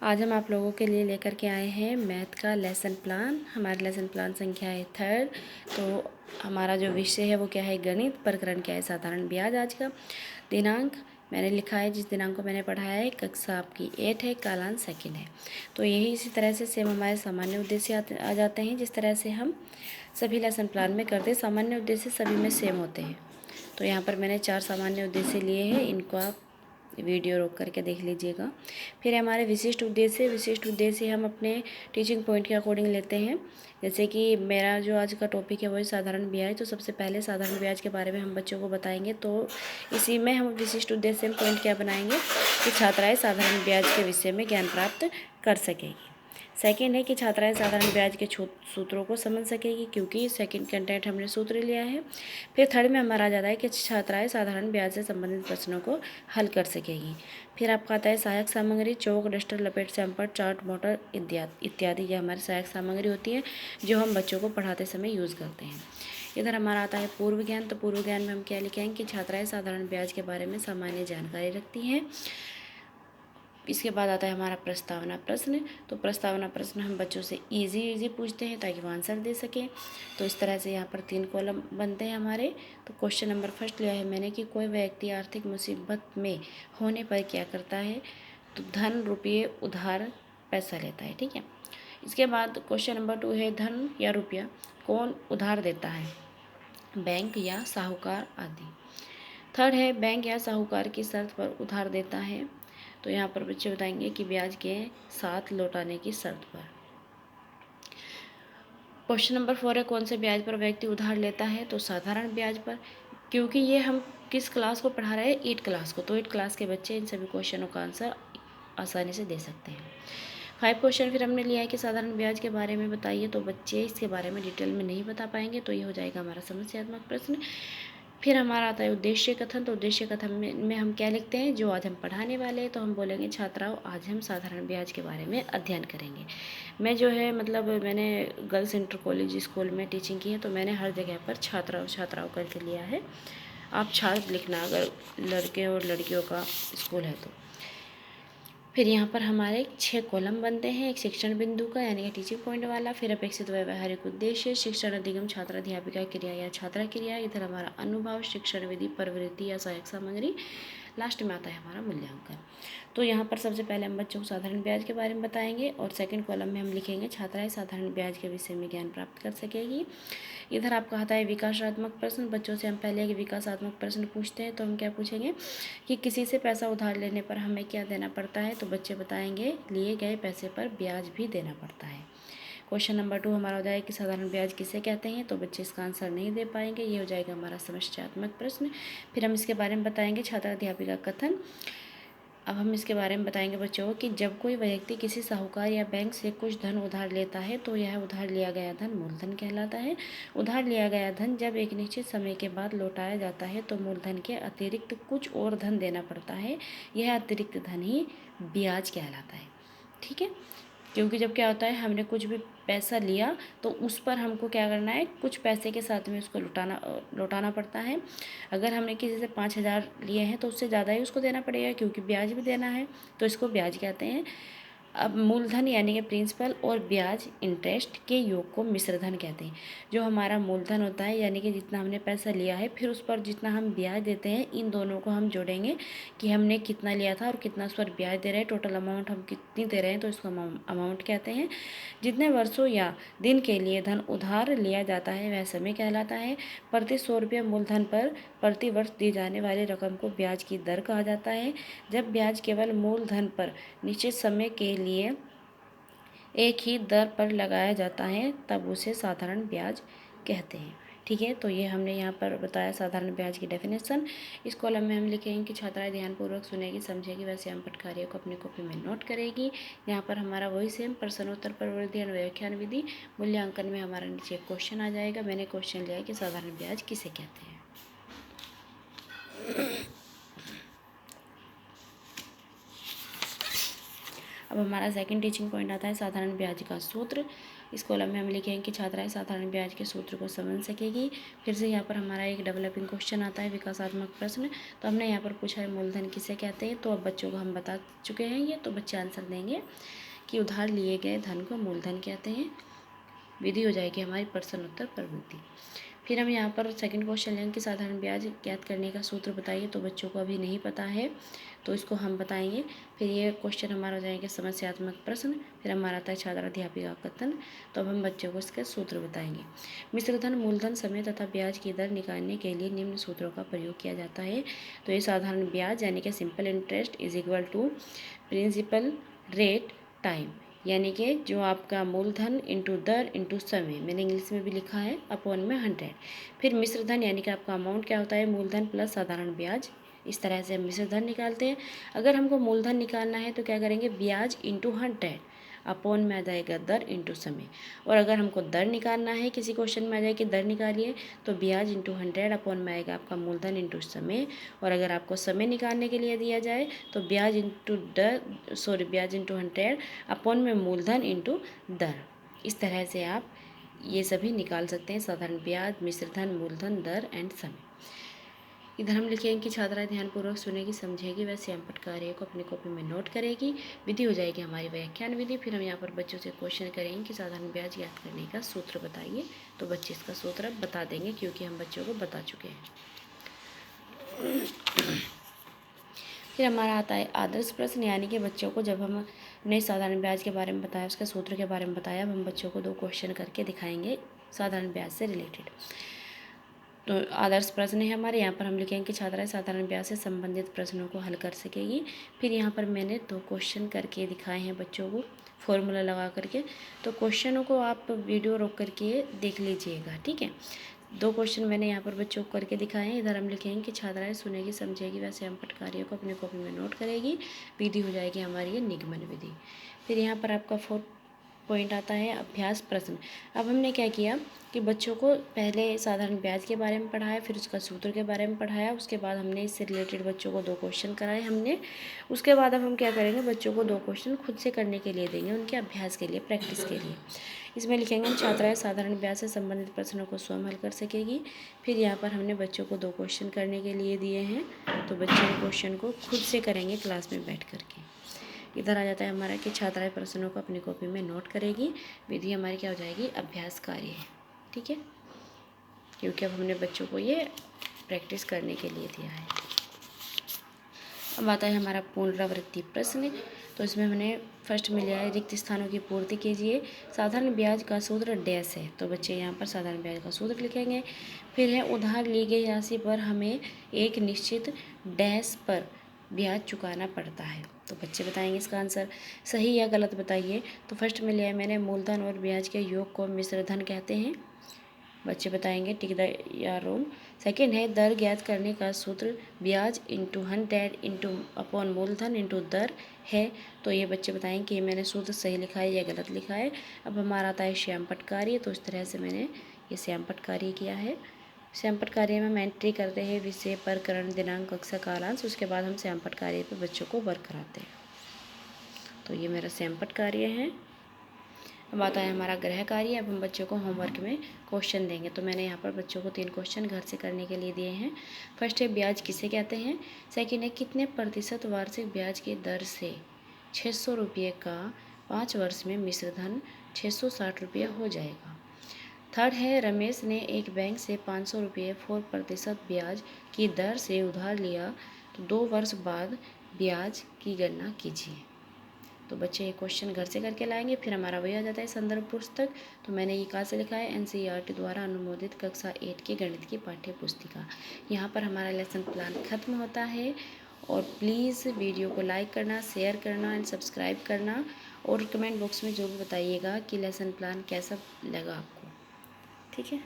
आज हम आप लोगों के लिए लेकर के आए हैं मैथ का लेसन प्लान। हमारा लेसन प्लान संख्या है 3rd। तो हमारा जो विषय है वो क्या है, गणित। प्रकरण क्या है, साधारण ब्याज। आज का दिनांक मैंने लिखा है, जिस दिनांक को मैंने पढ़ाया है, कक्षा आपकी 8 है, कालांक 2nd है। तो यही इसी तरह से सेम हमारे सामान्य उद्देश्य आ जाते हैं, जिस तरह से हम सभी लेसन प्लान में करते हैं। सामान्य उद्देश्य सभी में सेम होते हैं। तो यहाँ पर मैंने 4 सामान्य उद्देश्य लिए हैं, इनको आप वीडियो रोक करके देख लीजिएगा। फिर हमारे विशिष्ट उद्देश्य हम अपने टीचिंग पॉइंट के अकॉर्डिंग लेते हैं। जैसे कि मेरा जो आज का टॉपिक है वही साधारण ब्याज, तो सबसे पहले साधारण ब्याज के बारे में हम बच्चों को बताएंगे। तो इसी में हम विशिष्ट उद्देश्य में पॉइंट क्या बनाएंगे कि छात्राएं साधारण ब्याज के विषय में ज्ञान प्राप्त कर सकेगी। सेकेंड है कि छात्राएं साधारण ब्याज के सूत्रों को समझ सकेगी, क्योंकि सेकंड कंटेंट हमने सूत्र लिया है। फिर थर्ड में हमारा आ जाता है कि छात्राएं साधारण ब्याज से संबंधित प्रश्नों को हल कर सकेगी। फिर आपका आता है सहायक सामग्री, चौक, डस्टर, लपेट, सैंपल, चार्ट, मोटर इत्यादि। ये हमारी सहायक सामग्री होती है जो हम बच्चों को पढ़ाते समय यूज़ करते हैं। इधर हमारा आता है पूर्व ज्ञान। तो पूर्व ज्ञान में हम क्या लिखेंगे कि छात्राएं साधारण ब्याज के बारे में सामान्य जानकारी रखती हैं। इसके बाद आता है हमारा प्रस्तावना प्रश्न। तो प्रस्तावना प्रश्न हम बच्चों से इजी पूछते हैं ताकि वो आंसर दे सकें। तो इस तरह से यहाँ पर 3 कॉलम बनते हैं हमारे। तो क्वेश्चन नंबर फर्स्ट लिया है मैंने कि कोई व्यक्ति आर्थिक मुसीबत में होने पर क्या करता है। तो धन, रुपये, उधार, पैसा लेता है। ठीक है। इसके बाद क्वेश्चन नंबर 2 है धन या रुपया कौन उधार देता है, बैंक या साहूकार आदि। थर्ड है बैंक या साहूकार की शर्त पर उधार देता है। तो यहाँ पर बच्चे बताएंगे कि ब्याज के साथ लौटाने की शर्त पर। क्वेश्चन नंबर 4 है कौन से ब्याज पर व्यक्ति उधार लेता है। तो साधारण ब्याज पर, क्योंकि ये हम किस क्लास को पढ़ा रहे हैं, 8 क्लास को। तो 8 क्लास के बच्चे इन सभी क्वेश्चनों का आंसर आसानी से दे सकते हैं। 5 क्वेश्चन फिर हमने लिया है कि साधारण ब्याज के बारे में बताइए। तो बच्चे इसके बारे में डिटेल में नहीं बता पाएंगे, तो ये हो जाएगा हमारा समस्यात्मक प्रश्न। फिर हमारा आता है उद्देश्य कथन। तो उद्देश्य कथन में हम क्या लिखते हैं, जो आज हम पढ़ाने वाले हैं। तो हम बोलेंगे छात्राओं, आज हम साधारण ब्याज के बारे में अध्ययन करेंगे। मैं जो है मतलब मैंने गर्ल्स इंटर कॉलेज स्कूल में टीचिंग की है, तो मैंने हर जगह पर छात्राओं करके लिया है। आप छात्र लिखना अगर लड़के और लड़कियों का स्कूल है तो। फिर यहाँ पर हमारे 6 कॉलम बनते हैं। एक शिक्षण बिंदु का यानी कि टीचिंग पॉइंट वाला, फिर अपेक्षित व्यवहारिक उद्देश्य, शिक्षण अधिगम, छात्र अध्यापिका क्रिया या छात्रा क्रिया, इधर हमारा अनुभव, शिक्षण विधि, प्रवृत्ति या सहायक सामग्री, लास्ट में आता है हमारा मूल्यांकन। तो यहाँ पर सबसे पहले हम बच्चों को साधारण ब्याज के बारे में बताएंगे और सेकंड कॉलम में हम लिखेंगे छात्राएं साधारण ब्याज के विषय में ज्ञान प्राप्त कर सकेगी। इधर आपका आता है विकासात्मक प्रश्न। बच्चों से हम पहले एक विकासात्मक प्रश्न पूछते हैं। तो हम क्या पूछेंगे कि किसी से पैसा उधार लेने पर हमें क्या देना पड़ता है। तो बच्चे बताएंगे लिए गए पैसे पर ब्याज भी देना पड़ता है। क्वेश्चन नंबर 2 हमारा हो जाएगा कि साधारण ब्याज किसे कहते हैं। तो बच्चे इसका आंसर नहीं दे पाएंगे, ये हो जाएगा हमारा समस्यात्मक प्रश्न। फिर हम इसके बारे में बताएंगे छात्र अध्यापिका कथन। अब हम इसके बारे में बताएंगे बच्चों को कि जब कोई व्यक्ति किसी साहूकार या बैंक से कुछ धन उधार लेता है तो यह उधार लिया गया धन मूलधन कहलाता है। उधार लिया गया धन जब एक निश्चित समय के बाद लौटाया जाता है तो मूलधन के अतिरिक्त कुछ और धन देना पड़ता है। यह अतिरिक्त धन ही ब्याज कहलाता है। ठीक है। क्योंकि जब क्या होता है, हमने कुछ भी पैसा लिया तो उस पर हमको क्या करना है, कुछ पैसे के साथ में उसको लौटाना पड़ता है। अगर हमने किसी से 5,000 लिए हैं तो उससे ज़्यादा ही उसको देना पड़ेगा, क्योंकि ब्याज भी देना है। तो इसको ब्याज कहते हैं। अब मूलधन यानी कि प्रिंसिपल और ब्याज इंटरेस्ट के योग को मिश्र धन कहते हैं। जो हमारा मूलधन होता है यानी कि जितना हमने पैसा लिया है, फिर उस पर जितना हम ब्याज देते हैं, इन दोनों को हम जोड़ेंगे कि हमने कितना लिया था और कितना उस पर ब्याज दे रहे हैं, टोटल अमाउंट हम कितनी दे रहे हैं, तो इसको अमाउंट कहते हैं। जितने वर्षों या दिन के लिए धन उधार लिया जाता है वह समय कहलाता है। प्रति 100 रुपये मूलधन पर प्रति वर्ष दी जाने वाली रकम को ब्याज की दर कहा जाता है। जब ब्याज केवल मूलधन पर निश्चित समय के लिए एक ही दर पर लगाया जाता है तब उसे साधारण ब्याज कहते हैं। ठीक है। तो ये हमने यहाँ पर बताया साधारण ब्याज की डेफिनेशन। इस कॉलम में हम लिखेंगे कि छात्राएं ध्यानपूर्वक सुनेगी, समझेगी, वह श्यामपट्ट कार्य को अपनी कॉपी में नोट करेगी। यहाँ पर हमारा वही सेम प्रश्नोत्तर, प्रवृत्ति और व्याख्यान विधि। मूल्यांकन में हमारा नीचे एक क्वेश्चन आ जाएगा। मैंने क्वेश्चन लिया है कि साधारण ब्याज किसे कहते हैं। अब हमारा सेकंड टीचिंग पॉइंट आता है साधारण ब्याज का सूत्र। इस कॉलम में हम लिखेंगे कि छात्राएं साधारण ब्याज के सूत्र को समझ सकेगी। फिर से यहाँ पर हमारा एक डेवलपिंग क्वेश्चन आता है, विकासात्मक प्रश्न। तो हमने यहाँ पर पूछा है मूलधन किसे कहते हैं, तो अब बच्चों को हम बता चुके हैं ये, तो बच्चे आंसर देंगे कि उधार लिए गए धन को मूलधन कहते हैं। विधि हो जाएगी हमारी प्रश्न उत्तर प्रवृत्ति। फिर हम यहाँ पर सेकंड क्वेश्चन लेंगे कि साधारण ब्याज ज्ञात करने का सूत्र बताइए। तो बच्चों को अभी नहीं पता है, तो इसको हम बताएंगे। फिर ये क्वेश्चन हमारा हो जाएंगे समस्यात्मक प्रश्न। फिर हमारा आता है छात्र अध्यापिका कथन। तो अब हम बच्चों को इसके सूत्र बताएंगे। मिश्रधन, मूलधन, समय तथा ब्याज की दर निकालने के लिए निम्न सूत्रों का प्रयोग किया जाता है। तो ये साधारण ब्याज यानी कि simple interest is equal to principal rate time, यानी कि जो आपका मूलधन इंटू दर इंटू समय, मैंने इंग्लिश में भी लिखा है, अपॉन में 100। फिर मिश्रधन यानी कि आपका अमाउंट क्या होता है, मूलधन प्लस साधारण ब्याज। इस तरह से हम मिश्रधन निकालते हैं। अगर हमको मूलधन निकालना है तो क्या करेंगे, ब्याज इंटू 100 अपॉन में आ जाएगा दर इंटू समय। और अगर हमको दर निकालना है, किसी क्वेश्चन में आ जाए कि दर निकालिए, तो ब्याज इंटू 100 अपॉन में आएगा आपका मूलधन इंटू समय। और अगर आपको समय निकालने के लिए दिया जाए तो ब्याज इंटू 100 अपॉन में मूलधन इंटू दर। इस तरह से आप ये सभी निकाल सकते हैं, साधारण ब्याज, मिश्रधन, मूलधन, दर एंड समय। इधर हम लिखेंगे कि छात्रा ध्यानपूर्वक सुनेगी, समझेगी, वह स्वयंपट कार्य को अपनी कॉपी में नोट करेगी। विधि हो जाएगी हमारी व्याख्यान विधि। फिर हम यहाँ पर बच्चों से क्वेश्चन करेंगे कि साधारण ब्याज ज्ञात करने का सूत्र बताइए। तो बच्चे इसका सूत्र अब बता देंगे, क्योंकि हम बच्चों को बता चुके हैं। फिर हमारा आता है आदर्श प्रश्न, यानी कि बच्चों को जब हमने साधारण ब्याज के बारे में बताया, उसके सूत्र के बारे में बताया, अब हम बच्चों को 2 क्वेश्चन करके दिखाएंगे साधारण ब्याज से रिलेटेड। तो आदर्श प्रश्न है हमारे, यहाँ पर हम लिखेंगे कि छात्राएं साधारण ब्याज से संबंधित प्रश्नों को हल कर सकेगी। फिर यहाँ पर मैंने 2 क्वेश्चन करके दिखाए हैं बच्चों को, फॉर्मूला लगा करके। तो क्वेश्चनों को आप वीडियो रोक करके देख लीजिएगा, ठीक है। 2 क्वेश्चन मैंने यहाँ पर बच्चों को करके दिखाए हैं। इधर हम लिखेंगे कि छात्राएं सुनेगी, समझेगी, वैसे हम पटकारियों को अपनी कॉपी में नोट करेगी। विधि हो जाएगी हमारी ये निगमन विधि। फिर यहाँ पर आपका 4 पॉइंट आता है अभ्यास प्रश्न। अब हमने क्या किया कि बच्चों को पहले साधारण ब्याज के बारे में पढ़ाया, फिर उसका सूत्र के बारे में पढ़ाया, उसके बाद हमने इससे रिलेटेड बच्चों को 2 क्वेश्चन कराए हमने। उसके बाद अब हम क्या करेंगे, बच्चों को 2 क्वेश्चन खुद से करने के लिए देंगे, उनके अभ्यास के लिए, प्रैक्टिस के लिए। इसमें लिखेंगे हम छात्राएं साधारण ब्याज से संबंधित प्रश्नों को स्वयं हल कर सकेगी। फिर यहाँ पर हमने बच्चों को 2 क्वेश्चन करने के लिए दिए हैं, तो बच्चे क्वेश्चन को खुद से करेंगे क्लास में बैठ करके। इधर आ जाता है हमारा कि छात्राएं प्रश्नों को अपनी कॉपी में नोट करेगी। विधि हमारी क्या हो जाएगी, अभ्यास कार्य है, ठीक है, क्योंकि अब हमने बच्चों को ये प्रैक्टिस करने के लिए दिया है। अब आता है हमारा पुनरावृत्ति प्रश्न। तो इसमें हमने फर्स्ट में लिया है रिक्त स्थानों की पूर्ति कीजिए, साधारण ब्याज का सूत्र डैश है। तो बच्चे यहाँ पर साधारण ब्याज का सूत्र लिखेंगे। फिर है उधार ली गई राशि पर हमें एक निश्चित डैश पर ब्याज चुकाना पड़ता है। तो बच्चे बताएंगे इसका आंसर, सही या गलत बताइए। तो फर्स्ट में लिया है मैंने मूलधन और ब्याज के योग को मिश्रधन कहते हैं। बच्चे बताएंगे टिक द या रोंग। सेकेंड है दर ज्ञात करने का सूत्र ब्याज इंटू 100 इंटू अपॉन मूलधन इंटू दर है। तो ये बच्चे बताएंगे कि मैंने सूत्र सही लिखा है या गलत लिखा है। अब हमारा आता है श्यामपट्ट कार्य। तो इस तरह से मैंने ये श्यामपट्ट कार्य किया है। श्यामपट्ट कार्य में हम एंट्री करते हैं विषय, प्रकरण, दिनांक, कक्षा, कालांश। उसके बाद हम श्यामपट्ट कार्य पे बच्चों को वर्क कराते हैं। तो ये मेरा श्यामपट्ट कार्य है। अब आता है हमारा गृह कार्य। अब हम बच्चों को होमवर्क में क्वेश्चन देंगे। तो मैंने यहाँ पर बच्चों को 3 क्वेश्चन घर से करने के लिए दिए हैं। फर्स्ट है ब्याज किसे कहते हैं। सेकेंड है कितने प्रतिशत वार्षिक ब्याज की दर से 600 रुपये का 5 वर्ष में मिश्रधन 660 रुपये हो जाएगा। थर्ड है रमेश ने एक बैंक से 500 रुपये 4% ब्याज की दर से उधार लिया, तो 2 वर्ष बाद ब्याज की गणना कीजिए। तो बच्चे ये क्वेश्चन घर से करके लाएंगे। फिर हमारा वही आ जाता है संदर्भ पुस्तक। तो मैंने ये कहाँ से लिखा है, NCERT द्वारा अनुमोदित कक्षा 8 की गणित की पाठ्य पुस्तिका। यहाँ पर हमारा लेसन प्लान खत्म होता है। और प्लीज़ वीडियो को लाइक करना, शेयर करना एंड सब्सक्राइब करना, और कमेंट बॉक्स में ज़रूर बताइएगा कि लेसन प्लान कैसा लगा आपको, ठीक है।